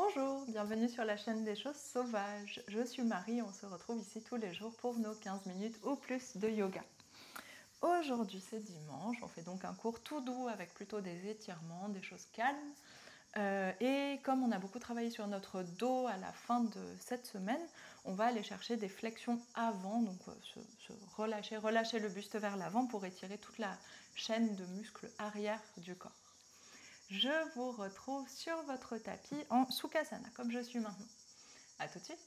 Bonjour, bienvenue sur la chaîne des choses sauvages. Je suis Marie, on se retrouve ici tous les jours pour nos 15 minutes ou plus de yoga. Aujourd'hui c'est dimanche, on fait donc un cours tout doux avec plutôt des étirements, des choses calmes. Et comme on a beaucoup travaillé sur notre dos à la fin de cette semaine, on va aller chercher des flexions avant, donc relâcher le buste vers l'avant pour étirer toute la chaîne de muscles arrière du corps. Je vous retrouve sur votre tapis en Sukhasana, comme je suis maintenant. A tout de suite.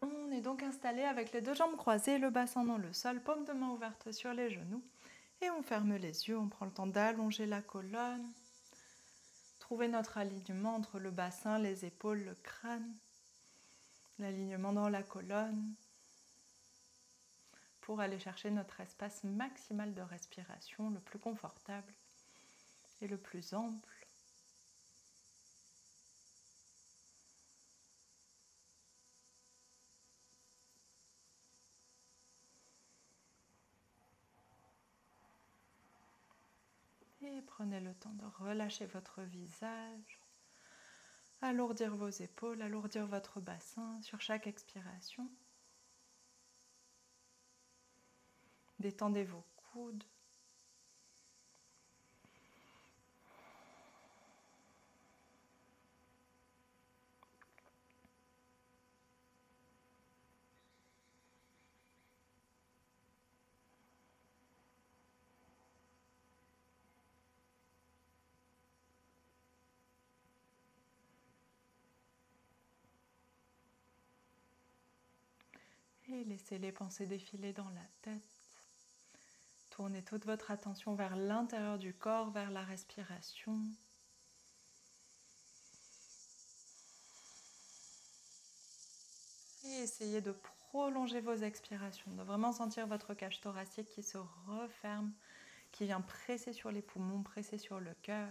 On est donc installé avec les deux jambes croisées, le bassin dans le sol, paume de main ouverte sur les genoux. Et on ferme les yeux, on prend le temps d'allonger la colonne. Trouver notre alignement entre le bassin, les épaules, le crâne. L'alignement dans la colonne. Pour aller chercher notre espace maximal de respiration, le plus confortable et le plus ample. Et prenez le temps de relâcher votre visage, alourdir vos épaules, alourdir votre bassin sur chaque expiration. Détendez vos coudes. Et laissez les pensées défiler dans la tête. Tournez toute votre attention vers l'intérieur du corps, vers la respiration. Et essayez de prolonger vos expirations, de vraiment sentir votre cage thoracique qui se referme, qui vient presser sur les poumons, presser sur le cœur.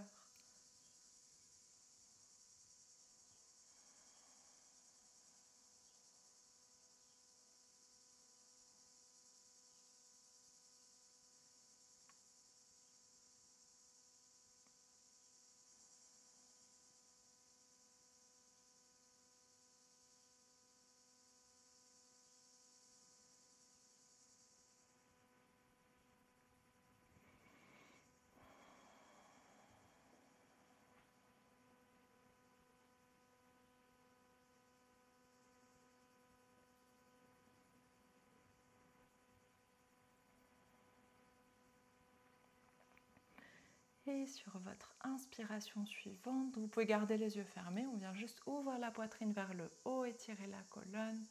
Et sur votre inspiration suivante, vous pouvez garder les yeux fermés. On vient juste ouvrir la poitrine vers le haut, étirer la colonne,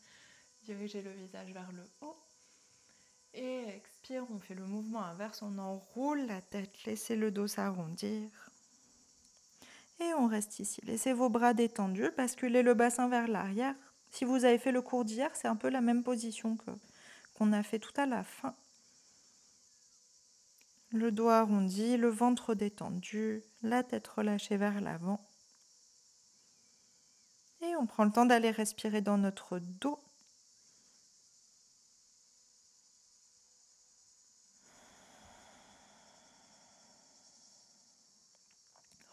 diriger le visage vers le haut. Et expire, on fait le mouvement inverse, on enroule la tête, laissez le dos s'arrondir. Et on reste ici. Laissez vos bras détendus, basculez le bassin vers l'arrière. Si vous avez fait le cours d'hier, c'est un peu la même position qu'on a fait tout à la fin. Le dos arrondi, le ventre détendu, la tête relâchée vers l'avant. Et on prend le temps d'aller respirer dans notre dos.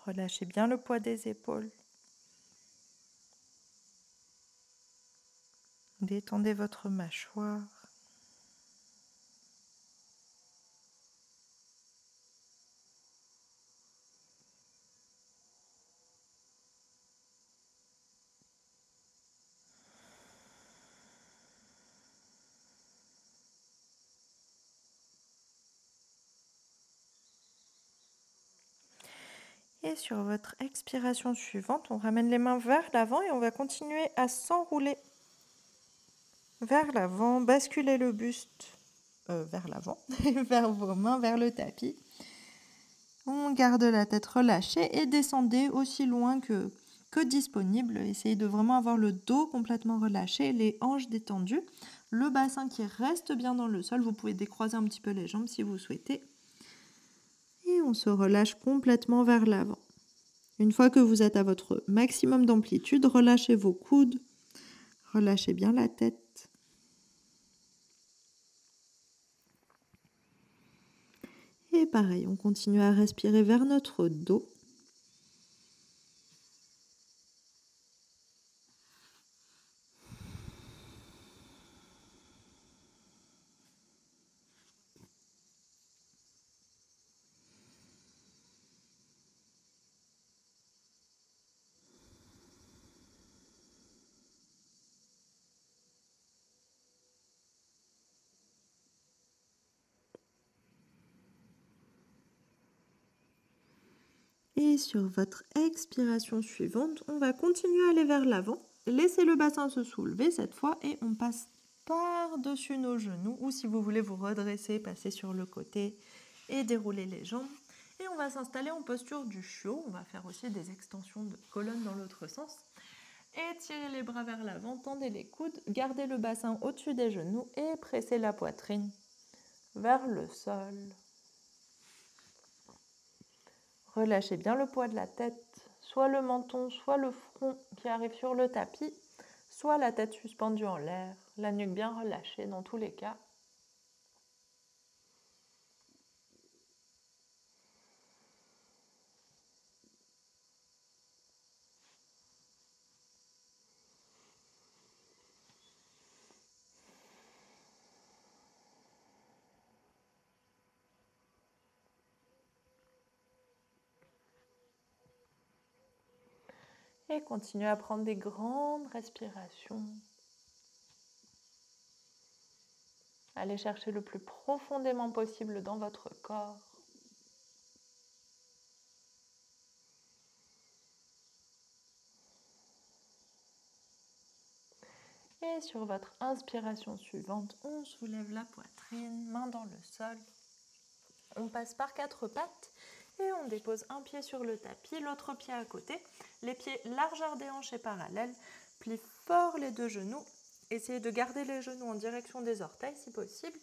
Relâchez bien le poids des épaules. Détendez votre mâchoire. Et sur votre expiration suivante, on ramène les mains vers l'avant et on va continuer à s'enrouler vers l'avant, basculer le buste vers l'avant, vers vos mains, vers le tapis. On garde la tête relâchée et descendez aussi loin que disponible. Essayez de vraiment avoir le dos complètement relâché, les hanches détendues, le bassin qui reste bien dans le sol. Vous pouvez décroiser un petit peu les jambes si vous souhaitez. Et on se relâche complètement vers l'avant. Une fois que vous êtes à votre maximum d'amplitude, relâchez vos coudes, Relâchez bien la tête. Et pareil, on continue à respirer vers notre dos. Et sur votre expiration suivante, on va continuer à aller vers l'avant. Laissez le bassin se soulever cette fois et on passe par-dessus nos genoux. Ou si vous voulez vous redresser, passez sur le côté et dérouler les jambes. Et on va s'installer en posture du chiot. On va faire aussi des extensions de colonne dans l'autre sens. Étirez les bras vers l'avant, tendez les coudes, gardez le bassin au-dessus des genoux et pressez la poitrine vers le sol. Relâchez bien le poids de la tête, soit le menton, soit le front qui arrive sur le tapis, soit la tête suspendue en l'air, la nuque bien relâchée dans tous les cas. Et continuez à prendre des grandes respirations. Allez chercher le plus profondément possible dans votre corps. Et sur votre inspiration suivante, on soulève la poitrine, main dans le sol. On passe par 4 pattes et on dépose un pied sur le tapis, l'autre pied à côté. Les pieds largeur des hanches et parallèles. Plie fort les 2 genoux. Essayez de garder les genoux en direction des orteils si possible.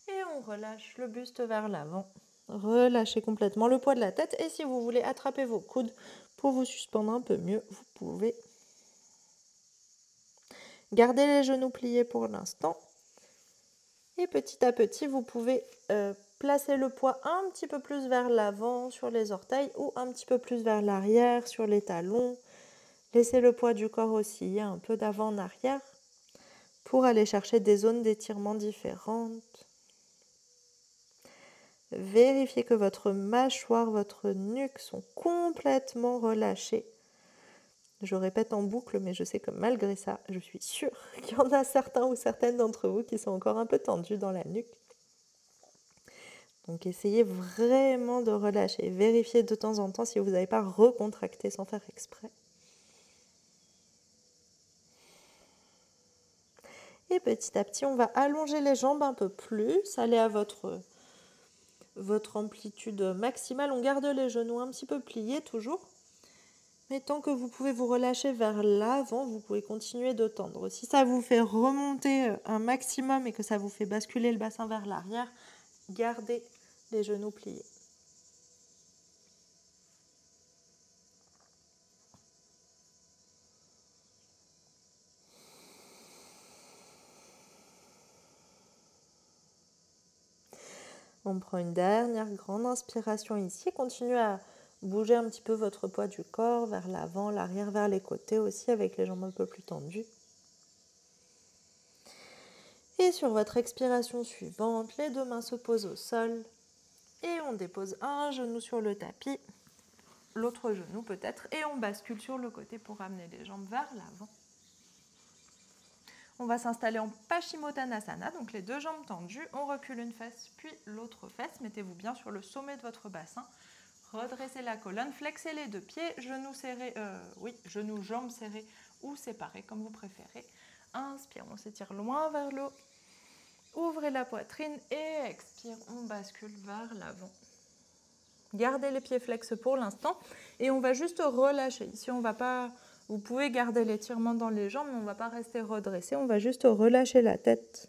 Et on relâche le buste vers l'avant. Relâchez complètement le poids de la tête. Et si vous voulez attraper vos coudes pour vous suspendre un peu mieux, vous pouvez. Gardez les genoux pliés pour l'instant. Et petit à petit, vous pouvez placer le poids un petit peu plus vers l'avant sur les orteils ou un petit peu plus vers l'arrière sur les talons. Laissez le poids du corps osciller un peu d'avant en arrière pour aller chercher des zones d'étirement différentes. Vérifiez que votre mâchoire, votre nuque sont complètement relâchées. Je répète en boucle, mais je sais que malgré ça, je suis sûre qu'il y en a certains ou certaines d'entre vous qui sont encore un peu tendus dans la nuque. Donc essayez vraiment de relâcher. Vérifiez de temps en temps si vous n'avez pas recontracté sans faire exprès. Et petit à petit, on va allonger les jambes un peu plus, aller à votre amplitude maximale. On garde les genoux un petit peu pliés toujours. Mais tant que vous pouvez vous relâcher vers l'avant, vous pouvez continuer de tendre. Si ça vous fait remonter un maximum et que ça vous fait basculer le bassin vers l'arrière, gardez les genoux pliés. On prend une dernière grande inspiration ici. Continuez à bouger un petit peu votre poids du corps vers l'avant, l'arrière, vers les côtés aussi avec les jambes un peu plus tendues. Et sur votre expiration suivante, les 2 mains se posent au sol et on dépose un genou sur le tapis, l'autre genou peut-être, et on bascule sur le côté pour ramener les jambes vers l'avant. On va s'installer en Paschimottanasana, donc les 2 jambes tendues. On recule une fesse, puis l'autre fesse. Mettez-vous bien sur le sommet de votre bassin. Redressez la colonne, flexez les 2 pieds, genoux serrés, genoux, jambes serrées ou séparées, comme vous préférez. Inspire, on s'étire loin vers le haut. Ouvrez la poitrine et expire, on bascule vers l'avant. Gardez les pieds flexes pour l'instant et on va juste relâcher. Ici, on va pas... Vous pouvez garder l'étirement dans les jambes, mais on ne va pas rester redressé. On va juste relâcher la tête,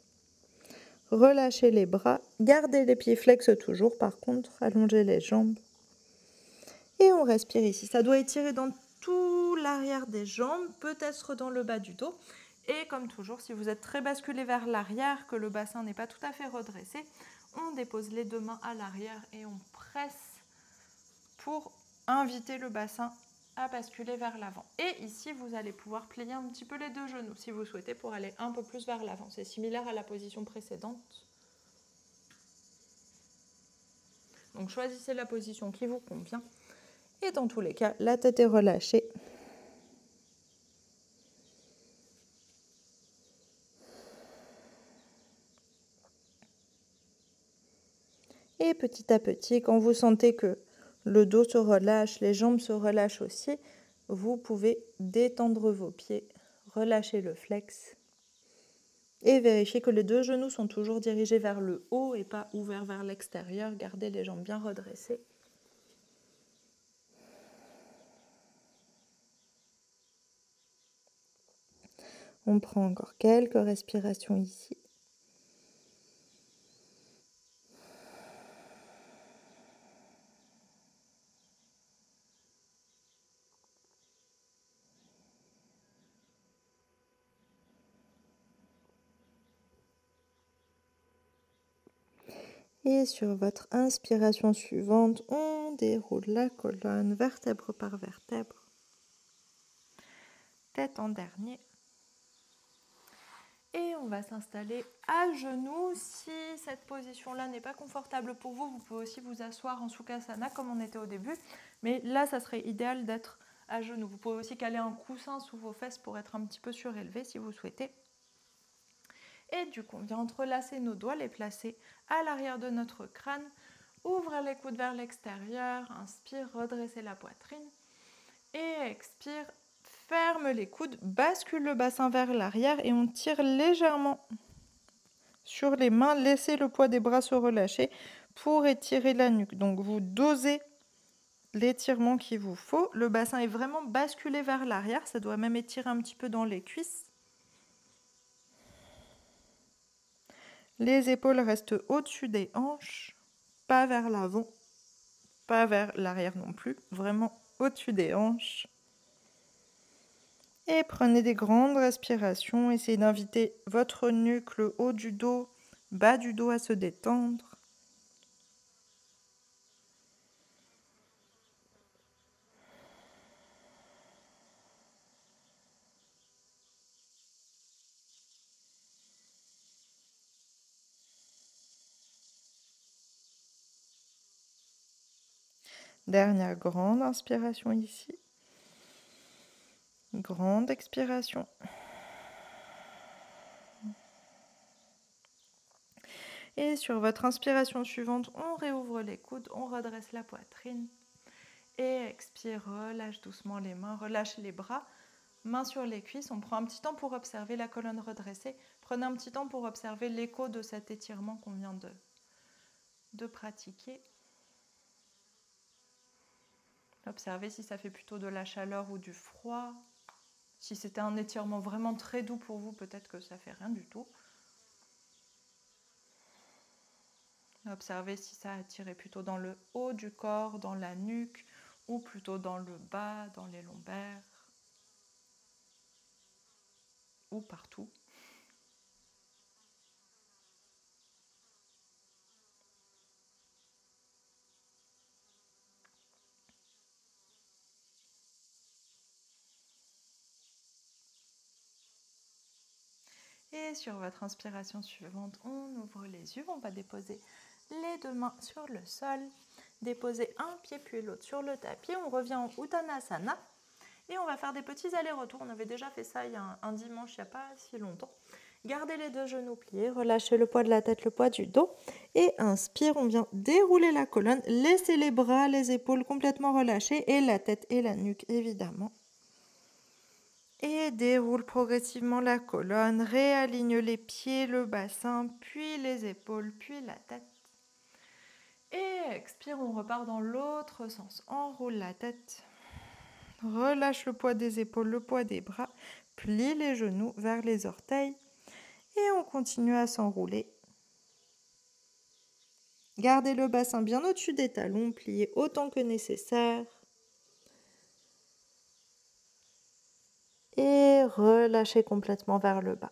relâcher les bras, garder les pieds flexes toujours. Par contre, allonger les jambes. Et on respire ici. Ça doit étirer dans tout l'arrière des jambes, peut-être dans le bas du dos. Et comme toujours, si vous êtes très basculé vers l'arrière, que le bassin n'est pas tout à fait redressé, on dépose les deux mains à l'arrière et on presse pour inviter le bassin à basculer vers l'avant. Et ici, vous allez pouvoir plier un petit peu les deux genoux si vous souhaitez pour aller un peu plus vers l'avant. C'est similaire à la position précédente. Donc choisissez la position qui vous convient. Et dans tous les cas, la tête est relâchée. Et petit à petit, quand vous sentez que le dos se relâche, les jambes se relâchent aussi, vous pouvez détendre vos pieds, relâcher le flex et vérifier que les deux genoux sont toujours dirigés vers le haut et pas ouverts vers l'extérieur. Gardez les jambes bien redressées. On prend encore quelques respirations ici. Et sur votre inspiration suivante, on déroule la colonne vertèbre par vertèbre. Tête en dernier. Et on va s'installer à genoux. Si cette position-là n'est pas confortable pour vous, vous pouvez aussi vous asseoir en Sukhasana comme on était au début. Mais là, ça serait idéal d'être à genoux. Vous pouvez aussi caler un coussin sous vos fesses pour être un petit peu surélevé si vous souhaitez. Et du coup, on vient entrelacer nos doigts, les placer à l'arrière de notre crâne. Ouvre les coudes vers l'extérieur. Inspire, redresser la poitrine. Et expire, ferme les coudes, bascule le bassin vers l'arrière et on tire légèrement sur les mains. Laissez le poids des bras se relâcher pour étirer la nuque. Donc vous dosez l'étirement qu'il vous faut. Le bassin est vraiment basculé vers l'arrière. Ça doit même étirer un petit peu dans les cuisses. Les épaules restent au-dessus des hanches, pas vers l'avant, pas vers l'arrière non plus, vraiment au-dessus des hanches. Et prenez des grandes respirations, essayez d'inviter votre nuque, le haut du dos, bas du dos à se détendre. Dernière grande inspiration ici. Grande expiration. Et sur votre inspiration suivante, on réouvre les coudes, on redresse la poitrine. Et expire, relâche doucement les mains, relâche les bras. Mains sur les cuisses, on prend un petit temps pour observer la colonne redressée. Prenez un petit temps pour observer l'écho de cet étirement qu'on vient de pratiquer. Observez si ça fait plutôt de la chaleur ou du froid. Si c'était un étirement vraiment très doux pour vous, peut-être que ça fait rien du tout. Observez si ça a tiré plutôt dans le haut du corps, dans la nuque, ou plutôt dans le bas, dans les lombaires, ou partout. Et sur votre inspiration suivante, on ouvre les yeux, on va déposer les deux mains sur le sol, déposer un pied puis l'autre sur le tapis, on revient en Uttanasana et on va faire des petits allers-retours. On avait déjà fait ça il y a un dimanche, il n'y a pas si longtemps. Gardez les deux genoux pliés, relâchez le poids de la tête, le poids du dos et inspire, on vient dérouler la colonne, laissez les bras, les épaules complètement relâchés et la tête et la nuque évidemment. Et déroule progressivement la colonne, réaligne les pieds, le bassin, puis les épaules, puis la tête. Et expire, on repart dans l'autre sens. Enroule la tête, relâche le poids des épaules, le poids des bras, plie les genoux vers les orteils et on continue à s'enrouler. Gardez le bassin bien au-dessus des talons, pliez autant que nécessaire. Et relâchez complètement vers le bas.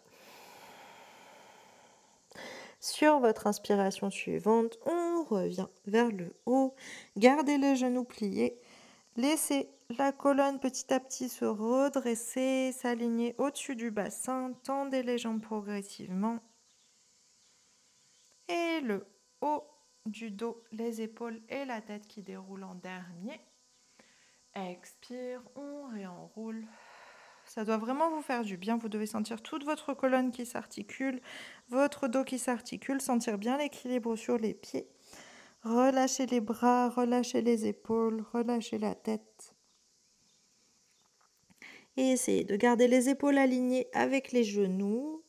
Sur votre inspiration suivante, on revient vers le haut. Gardez les genoux pliés. Laissez la colonne petit à petit se redresser, s'aligner au-dessus du bassin. Tendez les jambes progressivement. Et le haut du dos, les épaules et la tête qui déroulent en dernier. Expire, on réenroule. Ça doit vraiment vous faire du bien. Vous devez sentir toute votre colonne qui s'articule, votre dos qui s'articule, sentir bien l'équilibre sur les pieds. Relâchez les bras, relâchez les épaules, relâchez la tête. Et essayez de garder les épaules alignées avec les genoux,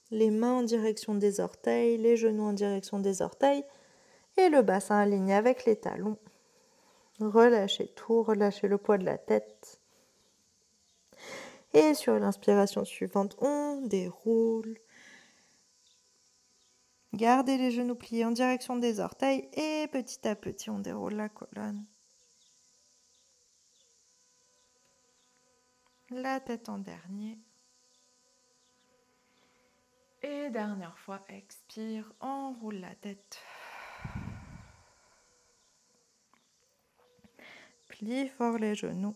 les mains en direction des orteils, les genoux en direction des orteils et le bassin aligné avec les talons. Relâchez tout, relâchez le poids de la tête. Et sur l'inspiration suivante, on déroule. Gardez les genoux pliés en direction des orteils et petit à petit, on déroule la colonne. La tête en dernier. Et dernière fois, expire, enroule la tête. Plie fort les genoux.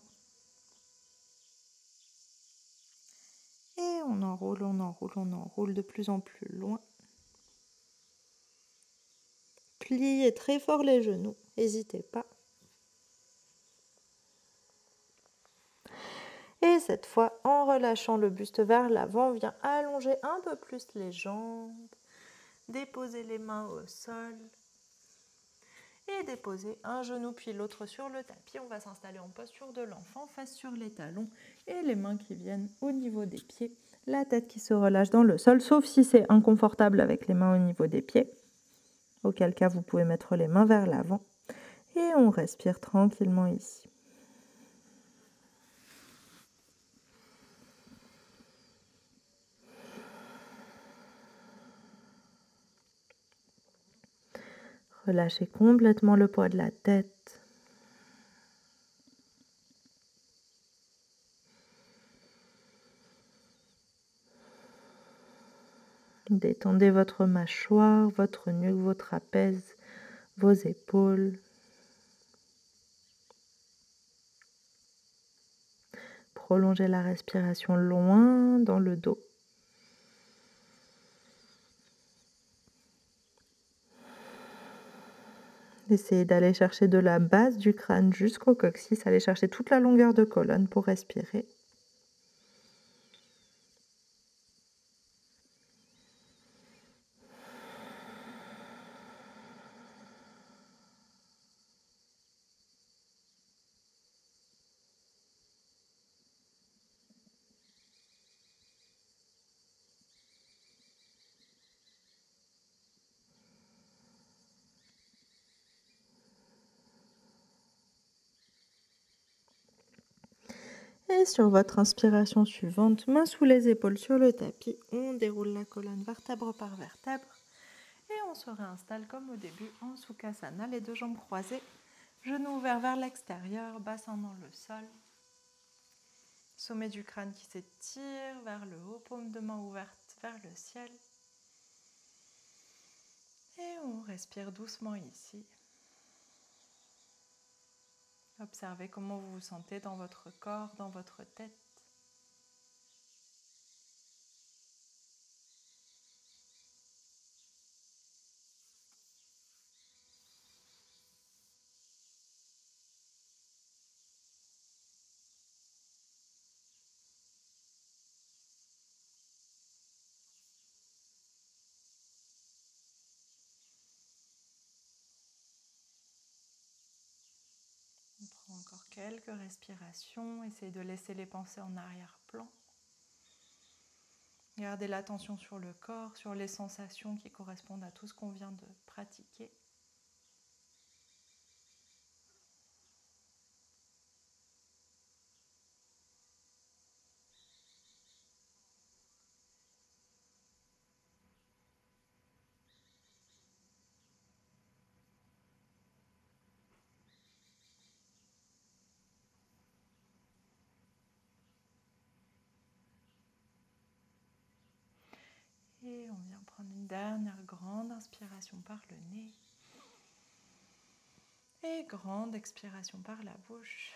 Et on enroule de plus en plus loin. Pliez très fort les genoux, n'hésitez pas. Et cette fois, en relâchant le buste vers l'avant, on vient allonger un peu plus les jambes, déposer les mains au sol et déposer un genou puis l'autre sur le tapis. On va s'installer en posture de l'enfant, face sur les talons et les mains qui viennent au niveau des pieds, la tête qui se relâche dans le sol, sauf si c'est inconfortable avec les mains au niveau des pieds, auquel cas vous pouvez mettre les mains vers l'avant et on respire tranquillement ici. Relâchez complètement le poids de la tête. Détendez votre mâchoire, votre nuque, vos trapèzes, vos épaules. Prolongez la respiration loin dans le dos. Essayez d'aller chercher de la base du crâne jusqu'au coccyx, allez chercher toute la longueur de colonne pour respirer. Et sur votre inspiration suivante, main sous les épaules sur le tapis, on déroule la colonne vertèbre par vertèbre et on se réinstalle comme au début en Sukhasana, les deux jambes croisées, genoux ouverts vers l'extérieur, bassin dans le sol, sommet du crâne qui s'étire vers le haut, paume de main ouverte vers le ciel. Et on respire doucement ici. Observez comment vous vous sentez dans votre corps, dans votre tête. On prend encore quelques respirations. Essayez de laisser les pensées en arrière-plan. Gardez l'attention sur le corps, sur les sensations qui correspondent à tout ce qu'on vient de pratiquer. Et on vient prendre une dernière grande inspiration par le nez. Et grande expiration par la bouche.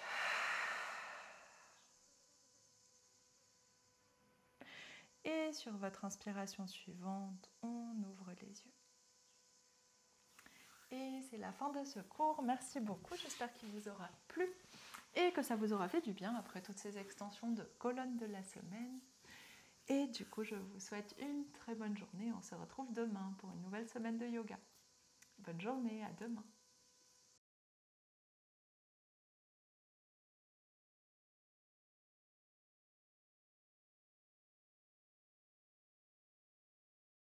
Et sur votre inspiration suivante, on ouvre les yeux. Et c'est la fin de ce cours. Merci beaucoup, j'espère qu'il vous aura plu et que ça vous aura fait du bien après toutes ces extensions de colonnes de la semaine. Et du coup, je vous souhaite une très bonne journée. On se retrouve demain pour une nouvelle semaine de yoga. Bonne journée, à demain.